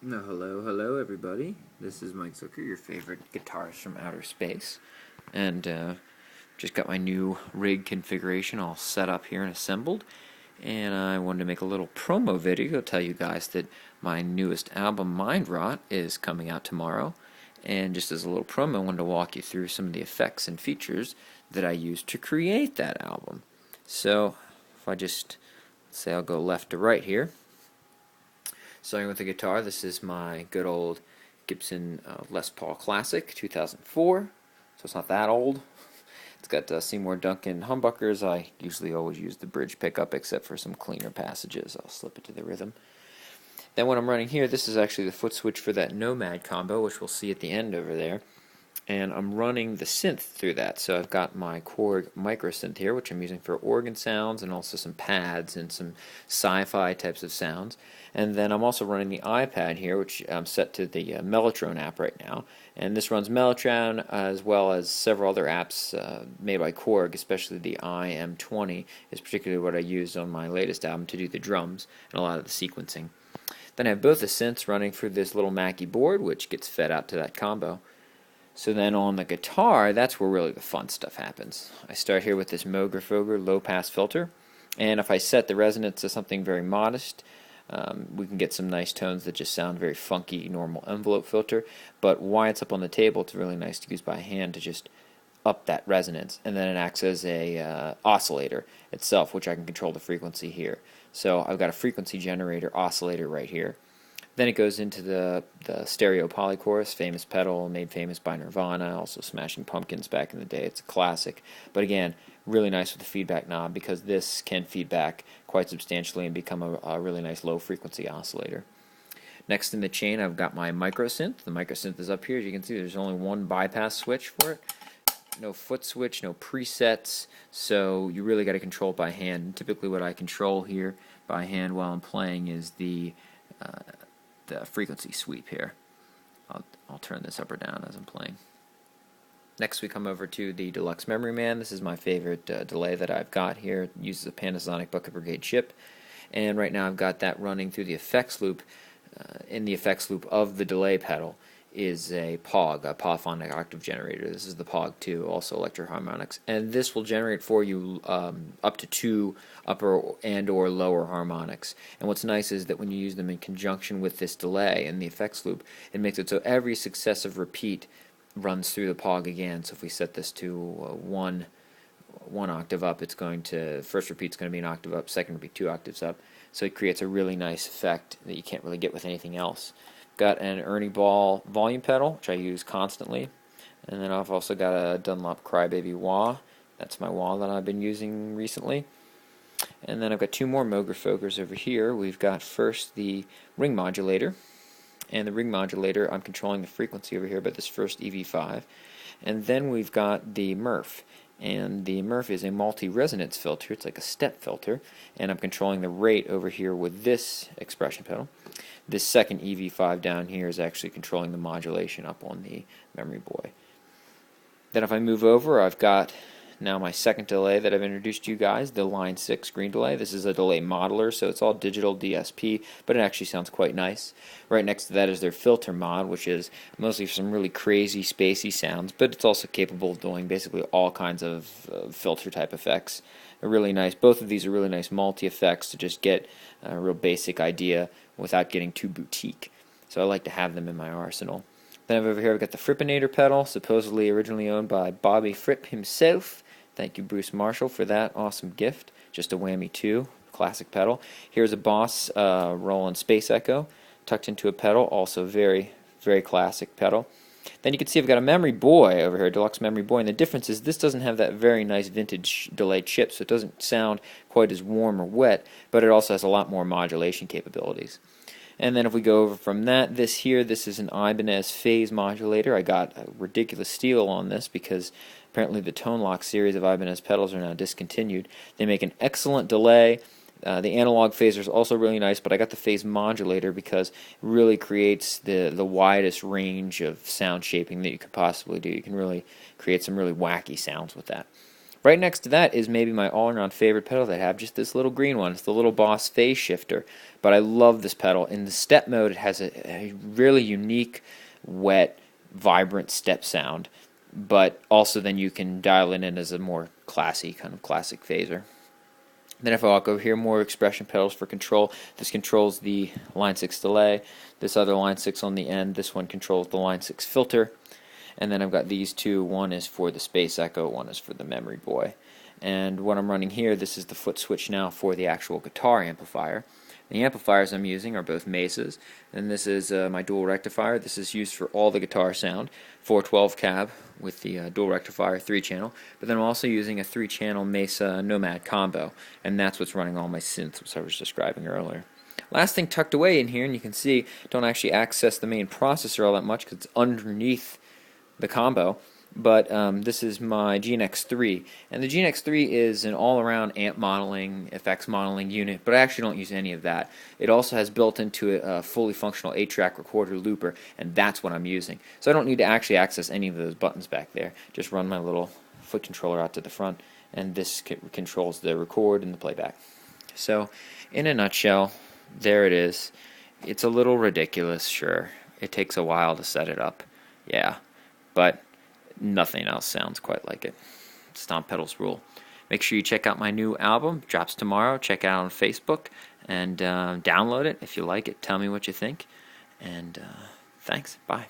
No, hello everybody. This is Mike Zucker, your favorite guitarist from outer space. And just got my new rig configuration all set up here and assembled. And I wanted to make a little promo video to tell you guys that my newest album, Mind Rot, is coming out tomorrow. And just as a little promo, I wanted to walk you through some of the effects and features that I used to create that album. So, if I just say I'll go left to right here. Starting with the guitar, this is my good old Gibson Les Paul Classic 2004, so it's not that old. It's got Seymour Duncan humbuckers. I usually always use the bridge pickup except for some cleaner passages. I'll slip it to the rhythm. Then when I'm running here, this is actually the foot switch for that Nomad combo, which we'll see at the end over there. And I'm running the synth through that. So I've got my Korg micro synth here, which I'm using for organ sounds and also some pads and some sci-fi types of sounds. And then I'm also running the iPad here, which I'm set to the Mellotron app right now. And this runs Mellotron as well as several other apps made by Korg, especially the IM20 is particularly what I used on my latest album to do the drums and a lot of the sequencing. Then I have both the synths running through this little Mackie board, which gets fed out to that combo. So then on the guitar, that's where really the fun stuff happens. I start here with this Moger low-pass filter, and if I set the resonance to something very modest, we can get some nice tones that just sound very funky, normal envelope filter, but why it's up on the table, it's really nice to use by hand to just up that resonance, and then it acts as a oscillator itself, which I can control the frequency here. So I've got a frequency generator oscillator right here. Then it goes into the stereo polychorus, famous pedal, made famous by Nirvana, also Smashing Pumpkins back in the day. It's a classic. But again, really nice with the feedback knob because this can feedback quite substantially and become a really nice low-frequency oscillator. Next in the chain, I've got my micro synth. The micro synth is up here. As you can see, there's only one bypass switch for it. No foot switch, no presets, so you really got to control it by hand. And typically what I control here by hand while I'm playing is the frequency sweep here. I'll turn this up or down as I'm playing. Next we come over to the Deluxe Memory Man. This is my favorite delay that I've got here. It uses a Panasonic Bucket Brigade chip, and right now I've got that running through the effects loop. In the effects loop of the delay pedal is a POG, a polyphonic octave generator. This is the POG 2, also electro harmonics, and this will generate for you up to 2 upper and or lower harmonics. And what's nice is that when you use them in conjunction with this delay in the effects loop, it makes it so every successive repeat runs through the POG again. So if we set this to one octave up, it's going to, first repeat's going to be an octave up, second repeat 2 octaves up. So it creates a really nice effect that you can't really get with anything else. Got an Ernie Ball volume pedal, which I use constantly. And then I've also got a Dunlop Crybaby wah. That's my wah that I've been using recently. And then I've got 2 more Moger over here. We've got first the ring modulator. And the ring modulator, I'm controlling the frequency over here by this first EV5. And then we've got the Murph. And the Murph is a multi-resonance filter. It's like a step filter. And I'm controlling the rate over here with this expression pedal. This second EV5 down here is actually controlling the modulation up on the Memory Boy. Then if I move over, I've got now my second delay that I've introduced to you guys, the Line 6 green delay. This is a delay modeler, so it's all digital DSP, but it actually sounds quite nice. Right next to that is their filter mod, which is mostly for some really crazy, spacey sounds, but it's also capable of doing basically all kinds of filter type effects. They're really nice. Both of these are really nice multi-effects to just get a real basic idea without getting too boutique. So I like to have them in my arsenal. Then over here I've got the Frippinator pedal, supposedly originally owned by Bobby Fripp himself. Thank you, Bruce Marshall, for that awesome gift. Just a whammy 2, classic pedal. Here's a Boss Roland Space Echo tucked into a pedal, also very, very classic pedal. Then you can see I've got a Memory Boy over here, Deluxe Memory Boy, and the difference is this doesn't have that very nice vintage delay chip, so it doesn't sound quite as warm or wet, but it also has a lot more modulation capabilities. And then if we go over from that, this is an Ibanez phase modulator. I got a ridiculous steal on this because apparently the Tone Lock series of Ibanez pedals are now discontinued. They make an excellent delay. The analog phaser is also really nice, but I got the phase modulator because it really creates the widest range of sound shaping that you could possibly do. You can really create some really wacky sounds with that. Right next to that is maybe my all-around favorite pedal that I have, just this little green one. It's the little Boss phase shifter, but I love this pedal. In the step mode, it has a really unique, wet, vibrant step sound, but also then you can dial it in as a more classy, kind of classic phaser. Then if I walk over here, more expression pedals for control. This controls the line 6 delay, this other line 6 on the end, this one controls the line 6 filter, and then I've got these two. One is for the Space Echo, one is for the Memory Boy. And what I'm running here, this is the foot switch now for the actual guitar amplifier. The amplifiers I'm using are both Mesas, and this is my dual rectifier. This is used for all the guitar sound, 412 cab with the dual rectifier 3-channel, but then I'm also using a 3-channel Mesa Nomad combo, and that's what's running all my synths, which I was describing earlier. Last thing tucked away in here, and you can see, don't actually access the main processor all that much because it's underneath the combo, but this is my GNX3, and the GNX3 is an all-around amp modeling, effects modeling unit, but I actually don't use any of that. It also has built into it a fully functional 8-track recorder looper, and that's what I'm using. So I don't need to actually access any of those buttons back there. Just run my little foot controller out to the front, and this controls the record and the playback. So in a nutshell, there it is. It's a little ridiculous, sure. It takes a while to set it up, yeah, but nothing else sounds quite like it. Stomp pedals rule. Make sure you check out my new album. Drops tomorrow. Check it out on Facebook and download it if you like it. Tell me what you think. And thanks. Bye.